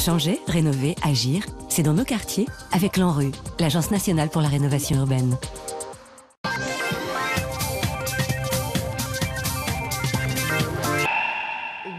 Changer, rénover, agir, c'est dans nos quartiers avec l'ANRU, l'Agence nationale pour la rénovation urbaine.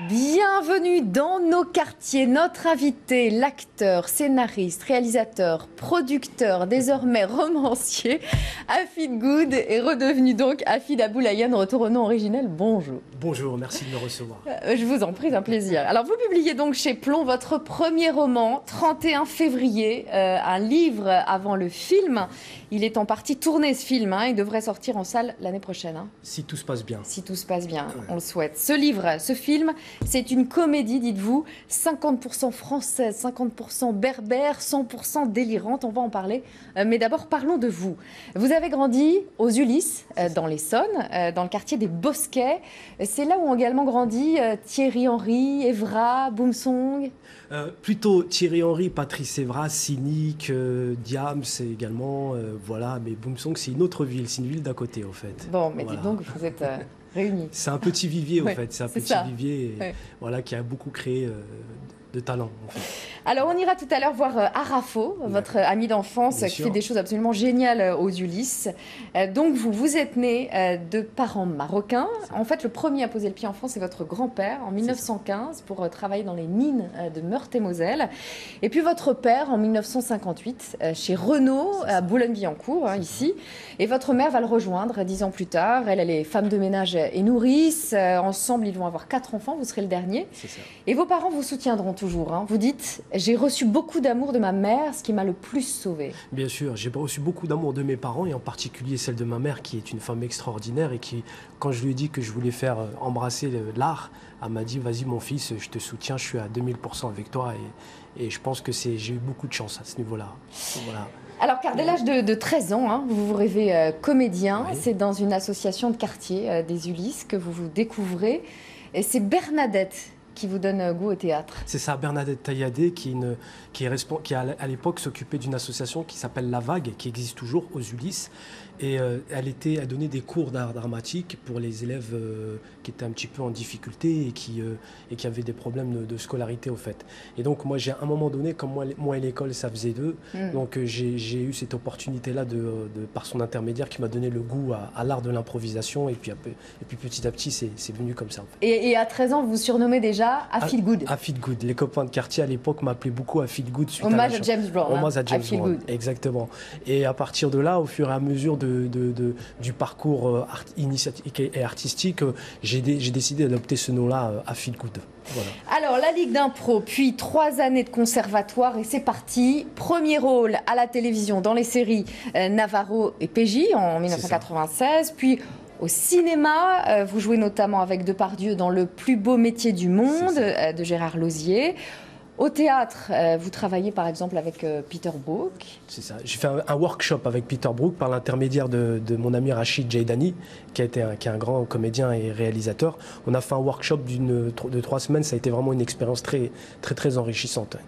Bienvenue dans nos quartiers. Notre invité, l'acteur, scénariste, réalisateur, producteur, désormais romancier, Hafid Good est redevenu donc Hafid Aboulaïan, retour au nom originel. Bonjour. Bonjour, merci de me recevoir. Je vous en prie, c'est un plaisir. Alors vous publiez donc chez Plon votre premier roman, 31 février, un livre avant le film. Il est en partie tourné ce film, il devrait sortir en salle l'année prochaine. Si tout se passe bien. Si tout se passe bien, on le souhaite. Ce livre, ce film, c'est une comédie, dites-vous, 50% française, 50% berbère, 100% délirante, on va en parler. Mais d'abord, parlons de vous. Vous avez grandi aux Ulysses, dans l'Essonne, dans le quartier des Bosquets. C'est là où ont également grandi Thierry Henry, Evra, Boumsong. Plutôt Thierry Henry, Patrice Evra, Cynique, Diams également, voilà. Mais Boumsong, c'est une autre ville, c'est une ville d'à côté, en fait. Bon, mais voilà. dites donc, vous êtes réunis. C'est un petit vivier, en fait. C'est un petit vivier voilà, qui a beaucoup créé de talent, en fait. Alors, on ira tout à l'heure voir Arafo, votre ami d'enfance, qui fait des choses absolument géniales aux Ulysses. Donc, vous êtes né de parents marocains. En fait, le premier à poser le pied en France, c'est votre grand-père, en 1915, pour travailler dans les mines de Meurthe-et-Moselle. Et puis, votre père, en 1958, chez Renault, à Boulogne-Billancourt, ici. Et votre mère va le rejoindre 10 ans plus tard. Elle est femme de ménage et nourrice. Ensemble, ils vont avoir 4 enfants. Vous serez le dernier. Et vos parents vous soutiendront toujours. Vous dites... J'ai reçu beaucoup d'amour de ma mère, ce qui m'a le plus sauvée. Bien sûr, j'ai reçu beaucoup d'amour de mes parents et en particulier celle de ma mère qui est une femme extraordinaire et qui, quand je lui ai dit que je voulais faire embrasser l'art, elle m'a dit vas-y mon fils, je te soutiens, je suis à 2000% avec toi et je pense que j'ai eu beaucoup de chance à ce niveau-là. Voilà. Alors, car dès l'âge de 13 ans, vous vous rêvez comédien, c'est dans une association de quartier des Ulysses que vous vous découvrez et c'est Bernadette qui vous donne goût au théâtre. C'est ça, Bernadette Tailladé, qui à l'époque s'occupait d'une association qui s'appelle La Vague, qui existe toujours aux Ulysses. Et elle donnait des cours d'art dramatique pour les élèves qui étaient un petit peu en difficulté et qui avaient des problèmes de scolarité au fait. Et donc moi, à un moment donné, comme moi et l'école, ça faisait deux, donc j'ai eu cette opportunité-là par son intermédiaire qui m'a donné le goût à l'art de l'improvisation. Et puis petit à petit, c'est venu comme ça. En fait. Et à 13 ans, vous vous surnommez déjà Hafid Good. Hafid Good. Les copains de quartier à l'époque m'appelaient beaucoup Hafid Good. Hommage à James Brown. Hommage à James Brown, exactement. Et à partir de là, au fur et à mesure du parcours initiatique et artistique, j'ai décidé d'adopter ce nom-là, Hafid Good. Voilà. Alors, la Ligue d'impro, puis 3 années de conservatoire et c'est parti. Premier rôle à la télévision dans les séries Navarro et PJ en 1996, puis au cinéma, vous jouez notamment avec Depardieu dans Le plus beau métier du monde de Gérard Lauzier. Au théâtre, vous travaillez par exemple avec Peter Brook. C'est ça. J'ai fait un workshop avec Peter Brook par l'intermédiaire de mon ami Rachid Jaidani, qui est un grand comédien et réalisateur. On a fait un workshop de 3 semaines. Ça a été vraiment une expérience très, très, très enrichissante.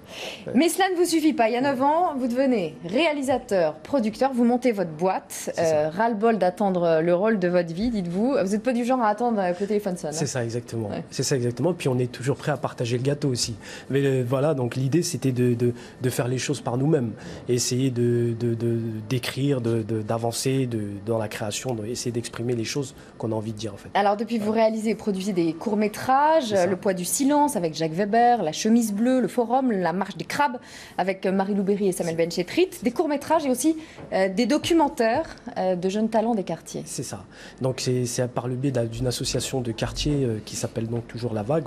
Mais cela ne vous suffit pas. Il y a 9 ans, vous devenez réalisateur, producteur. Vous montez votre boîte. Ras-le-bol d'attendre le rôle de votre vie, dites-vous. Vous n'êtes pas du genre à attendre que le téléphone sonne. C'est ça, exactement. C'est ça, exactement. Puis on est toujours prêt à partager le gâteau aussi. Mais voilà, donc l'idée c'était de faire les choses par nous-mêmes, essayer d'écrire, d'avancer dans la création, essayer d'exprimer les choses qu'on a envie de dire en fait. Alors depuis vous réalisez et produisez des courts-métrages, Le poids du silence avec Jacques Weber, La chemise bleue, Le forum, La marche des crabes avec Marie-Lou Berry et Samuel Benchetrit, des courts-métrages et aussi des documentaires de jeunes talents des quartiers. C'est ça. Donc c'est par le biais d'une association de quartier qui s'appelle donc toujours La Vague.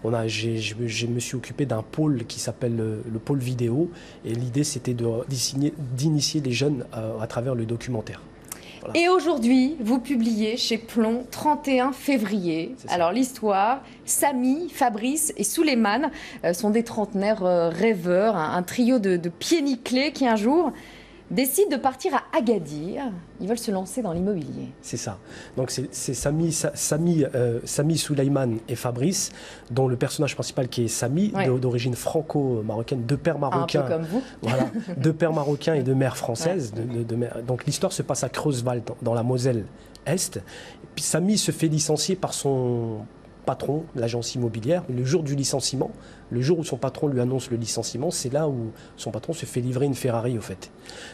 Je me suis occupé d'un pôle qui s'appelle le pôle vidéo et l'idée c'était d'initier les jeunes à travers le documentaire. Voilà. Et aujourd'hui, vous publiez chez Plon 31 février. Alors l'histoire, Samy, Fabrice et Souleymane sont des trentenaires rêveurs, un trio de pieds nickelés qui un jour décident de partir à Agadir. Ils veulent se lancer dans l'immobilier. C'est ça. Donc c'est Samy, Souleymane et Fabrice, dont le personnage principal qui est Samy, d'origine franco-marocaine, de père marocain. Un peu comme vous. Voilà, de père marocain et de mère française. Donc l'histoire se passe à Creusewald, dans la Moselle Est. Et puis Samy se fait licencier par son patron, l'agence immobilière. Le jour du licenciement, le jour où son patron lui annonce le licenciement, c'est là où son patron se fait livrer une Ferrari, au fait.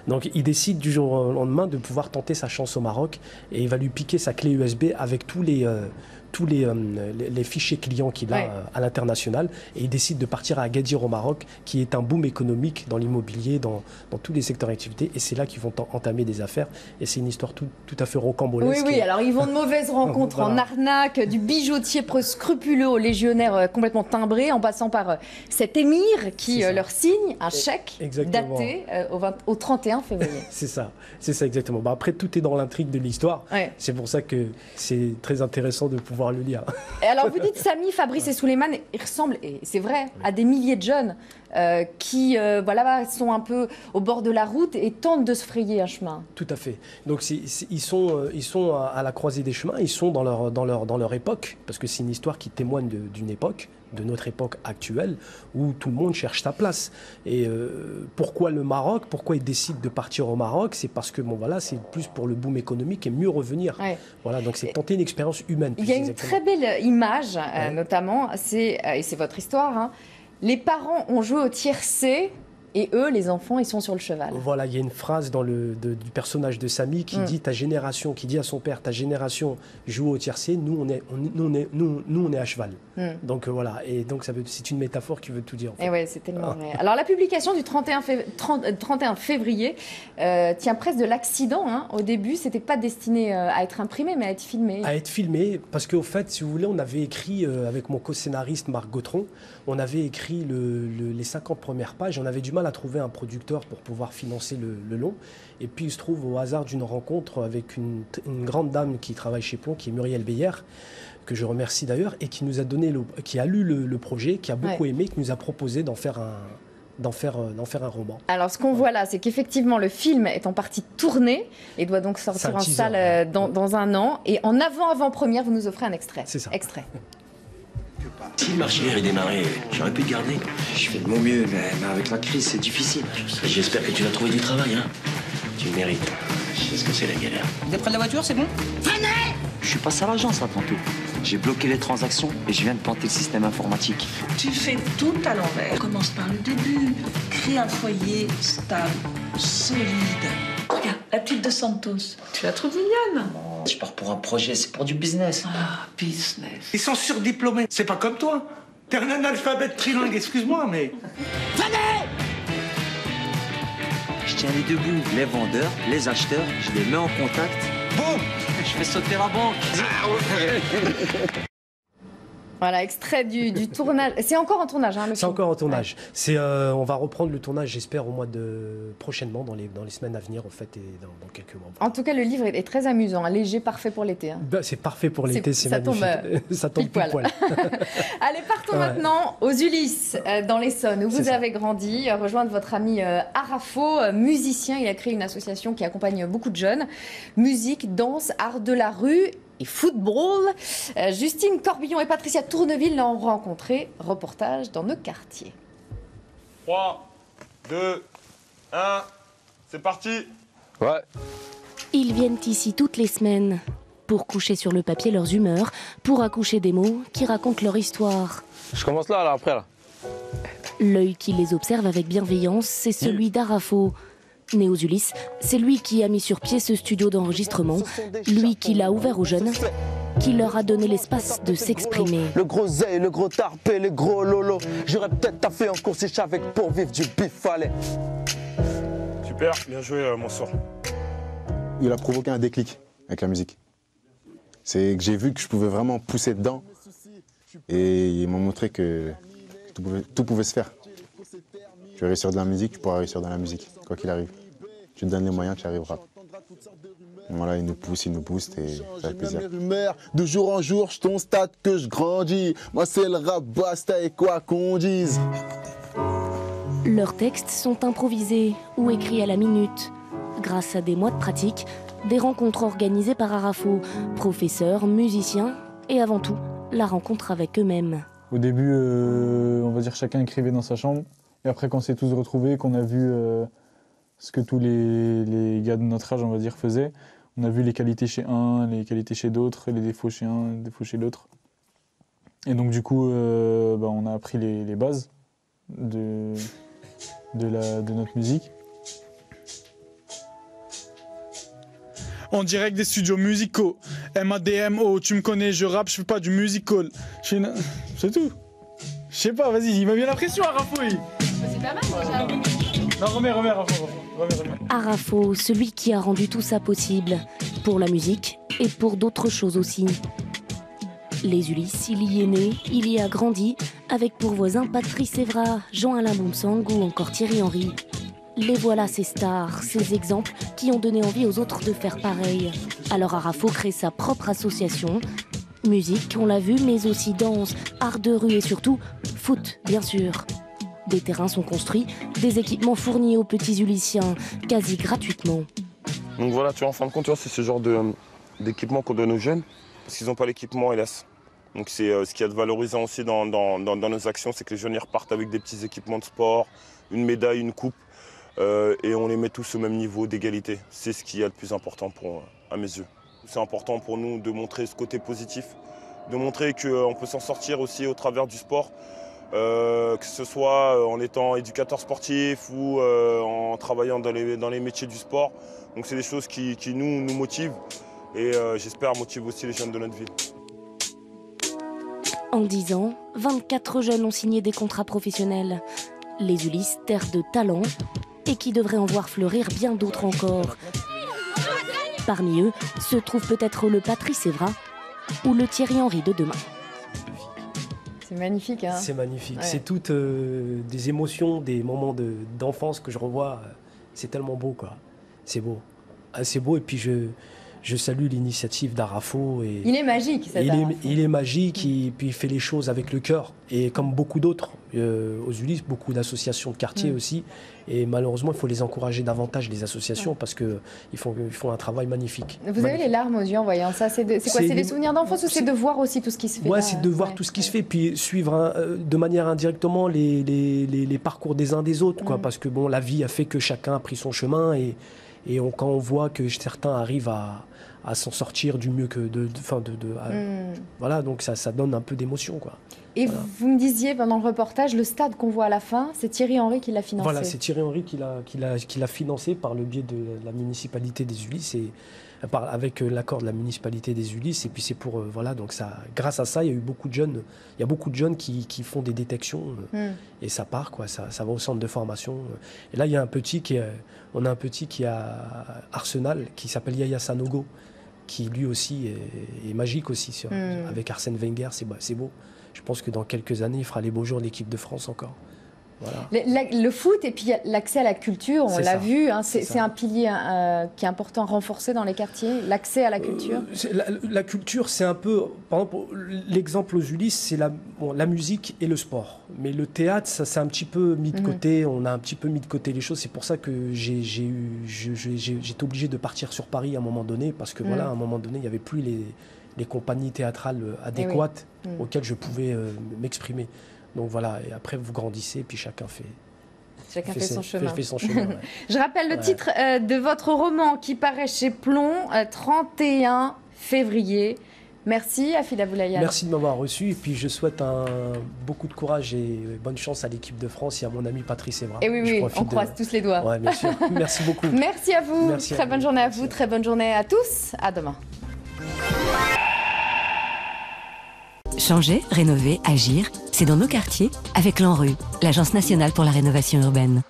Donc il décide du jour au lendemain de pouvoir tenter sa chance au Maroc et il va lui piquer sa clé USB avec tous les fichiers clients qu'il a à l'international, et il décide de partir à Agadir au Maroc, qui est un boom économique dans l'immobilier, dans tous les secteurs d'activité, et c'est là qu'ils vont entamer des affaires, et c'est une histoire tout à fait rocambolesque. Oui, alors ils vont de mauvaises rencontres en arnaque, du bijoutier scrupuleux au légionnaire complètement timbré, en passant par cet émir qui leur signe un chèque daté au 31 février. C'est ça exactement. Après, tout est dans l'intrigue de l'histoire, c'est pour ça que c'est très intéressant de pouvoir le lire. Et alors vous dites Samy, Fabrice et Souleymane, ils ressemblent, et c'est vrai, à des milliers de jeunes qui sont un peu au bord de la route et tentent de se frayer un chemin. Tout à fait. Donc ils sont à la croisée des chemins, ils sont dans leur époque, parce que c'est une histoire qui témoigne d'une époque, de notre époque actuelle, où tout le monde cherche sa place. Et pourquoi le Maroc? Pourquoi ils décident de partir au Maroc? C'est parce que c'est plus pour le boom économique et mieux revenir. Voilà, donc c'est tenter une expérience humaine. Il y a une très belle image, notamment, et c'est votre histoire, hein. Les parents ont joué au tiercé. Et eux, les enfants, ils sont sur le cheval. Voilà, il y a une phrase du personnage de Samy qui dit qui dit à son père, ta génération joue au tiercé, nous on est à cheval. Donc voilà, et donc c'est une métaphore qui veut tout dire. En fait. Et ouais, c'est tellement vrai. Alors la publication du 31 février tient presque de l'accident. Hein. Au début, c'était pas destiné à être imprimé, mais à être filmé. À être filmé, parce qu'au fait, si vous voulez, on avait écrit avec mon co-scénariste Marc Gautron, on avait écrit les 50 premières pages, on avait du mal à trouver un producteur pour pouvoir financer le long. Et puis il se trouve au hasard d'une rencontre avec une grande dame qui travaille chez Plon, qui est Muriel Beyer, que je remercie d'ailleurs, et qui nous a donné qui a lu le projet, qui a beaucoup aimé, qui nous a proposé d'en faire un roman. Alors ce qu'on voit là, c'est qu'effectivement le film est en partie tourné et doit donc sortir en salle dans un an. Et en avant-première, vous nous offrez un extrait. C'est ça. Extrait. Si le marché avait démarré, j'aurais pu te garder. Je fais de mon mieux, mais avec la crise, c'est difficile. J'espère que tu vas trouver du travail, hein. Tu le mérites. Je sais ce que c'est la galère. Vous êtes près de la voiture, c'est bon? Venez! Je suis passé à l'agence là tantôt. J'ai bloqué les transactions et je viens de planter le système informatique. Tu fais tout à l'envers. Commence par le début. Crée un foyer stable, solide. Regarde, la petite de Santos. Tu la trouves mignonne? Je pars pour un projet, c'est pour du business. Ah, business. Ils sont surdiplômés. C'est pas comme toi. T'es un analphabète trilingue, excuse-moi, mais... Venez! Je tiens les deux bouts, les vendeurs, les acheteurs, je les mets en contact. Boum! Je fais sauter la banque. Voilà, extrait du tournage. C'est encore en tournage, hein, le film. C'est encore en tournage. On va reprendre le tournage, j'espère, prochainement, dans les semaines à venir, en fait, et dans quelques mois. En tout cas, le livre est très amusant, hein, léger, parfait pour l'été. Hein. C'est parfait pour l'été, c'est magnifique. Ça tombe pile poil. Allez, partons maintenant aux Ulysses, dans l'Essonne, où vous avez grandi, rejoindre votre ami Arafo, musicien. Il a créé une association qui accompagne beaucoup de jeunes. Musique, danse, art de la rue et football. Justine Corbillon et Patricia Tourneville l'ont rencontré. Reportage dans nos quartiers. 3, 2, 1, c'est parti. Ouais. Ils viennent ici toutes les semaines pour coucher sur le papier leurs humeurs, pour accoucher des mots qui racontent leur histoire. Je commence là, après là. L'œil qui les observe avec bienveillance, c'est celui d'Arafo. Né aux Ulysses, c'est lui qui a mis sur pied ce studio d'enregistrement, lui qui l'a ouvert aux jeunes, qui leur a donné l'espace de s'exprimer. Le gros zé, le gros tarpé, les gros lolo. J'aurais peut-être taffé en course avec pour vivre du bifalé. Super, bien joué mon sort. Il a provoqué un déclic avec la musique. C'est que j'ai vu que je pouvais vraiment pousser dedans et il m'a montré que tout pouvait se faire. Tu veux réussir dans la musique, tu pourras réussir dans la musique, quoi qu'il arrive. Tu te donnes les moyens, tu y arriveras. Voilà, il nous pousse et ça fait plaisir. De jour en jour, je constate que je grandis. Moi, c'est le rap, basta et quoi qu'on dise. Leurs textes sont improvisés ou écrits à la minute. Grâce à des mois de pratique, des rencontres organisées par Arafo, professeurs, musiciens et avant tout, la rencontre avec eux-mêmes. Au début, on va dire chacun écrivait dans sa chambre. Et après, quand on s'est tous retrouvés, qu'on a vu ce que tous les gars de notre âge, on va dire, faisaient, on a vu les qualités chez un, les qualités chez d'autres, les défauts chez un, les défauts chez l'autre. Et donc du coup, on a appris les bases de notre musique. En direct des studios musicaux. MADMO, tu me connais, je rappe, je fais pas du musical. C'est tout. Je sais pas, vas-y, il m'a mis la pression, Arafo. C'est pas mal déjà. Non, remets, Arafo. Arafo, celui qui a rendu tout ça possible, pour la musique et pour d'autres choses aussi. Les Ulysses, il y est né, il y a grandi, avec pour voisins Patrice Evra, Jean-Alain Boumsang ou encore Thierry Henry. Les voilà ces stars, ces exemples qui ont donné envie aux autres de faire pareil. Alors Arafo crée sa propre association. Musique, on l'a vu, mais aussi danse, art de rue et surtout foot, bien sûr. Des terrains sont construits, des équipements fournis aux petits Ulyssiens, quasi gratuitement. Donc voilà, tu vois, en fin de compte, tu vois, c'est ce genre d'équipement qu'on donne aux jeunes, parce qu'ils n'ont pas l'équipement, hélas. Donc c'est ce qu'il y a de valorisant aussi dans nos actions, c'est que les jeunes ils repartent avec des petits équipements de sport, une médaille, une coupe, et on les met tous au même niveau d'égalité. C'est ce qui est le plus important à mes yeux. C'est important pour nous de montrer ce côté positif, de montrer qu'on peut s'en sortir aussi au travers du sport, que ce soit en étant éducateur sportif ou en travaillant dans les métiers du sport. Donc c'est des choses qui nous motivent et j'espère motivent aussi les jeunes de notre ville. En 10 ans, 24 jeunes ont signé des contrats professionnels. Les Ulysses, terre de talent, et qui devraient en voir fleurir bien d'autres encore. Parmi eux se trouve peut-être le Patrice Evra ou le Thierry Henry de demain. C'est magnifique, hein. C'est magnifique. Ouais. C'est toutes des émotions, des moments d'enfance que je revois. C'est tellement beau, quoi. C'est beau. C'est beau, et puis je salue l'initiative d'Arafo. Il est magique, cet Arafo. Il est magique, et puis il fait les choses avec le cœur. Et comme beaucoup d'autres, aux Ulysses, beaucoup d'associations de quartier aussi. Et malheureusement, il faut les encourager davantage, les associations, parce qu'ils font un travail magnifique. Vous avez les larmes aux yeux en voyant ça. C'est quoi? C'est des souvenirs d'enfance ou c'est de voir aussi tout ce qui se fait? Ouais, c'est de voir tout ce qui se fait, puis suivre de manière indirectement les parcours des uns des autres, quoi. Parce que bon, la vie a fait que chacun a pris son chemin, et quand on voit que certains arrivent à s'en sortir du mieux que voilà, donc ça donne un peu d'émotion, quoi. Et voilà. Vous me disiez pendant le reportage, le stade qu'on voit à la fin, c'est Thierry Henry qui l'a financé. Voilà, c'est Thierry Henry qui l'a financé par le biais de la municipalité des Ulysses, et avec l'accord de la municipalité des Ulysses, et puis c'est pour voilà, donc ça, grâce à ça, il y a beaucoup de jeunes qui font des détections, et ça part, quoi, ça va au centre de formation. Et là, il y a un petit qui est à Arsenal, qui s'appelle Yaya Sanogo, qui lui aussi est magique aussi, avec Arsène Wenger. C'est beau. Je pense que dans quelques années, il fera les beaux jours de l'équipe de France encore. Voilà. Le foot et puis l'accès à la culture, on l'a vu, hein, c'est un pilier qui est important à renforcer dans les quartiers, l'accès à la culture. La culture, c'est un peu, par exemple, l'exemple aux Ulysses, c'est la musique et le sport. Mais le théâtre, ça c'est un petit peu mis de côté, on a un petit peu mis de côté les choses. C'est pour ça que j'étais obligé de partir sur Paris à un moment donné, parce que voilà, à un moment donné, il n'y avait plus les compagnies théâtrales adéquates auxquelles je pouvais m'exprimer. Donc voilà, et après vous grandissez, puis chacun fait son chemin. Ouais. Je rappelle le titre de votre roman qui paraît chez Plomb, 31 février. Merci Afid Aboulaye. Merci de m'avoir reçu, et puis je souhaite beaucoup de courage et bonne chance à l'équipe de France et à mon ami Patrice Evra. Et oui, on croise tous les doigts. Ouais, bien sûr. Merci beaucoup. Merci à vous. Très bonne journée à vous, très bonne journée à tous. À demain. Changer, rénover, agir, c'est dans nos quartiers avec l'ANRU, l'Agence nationale pour la rénovation urbaine.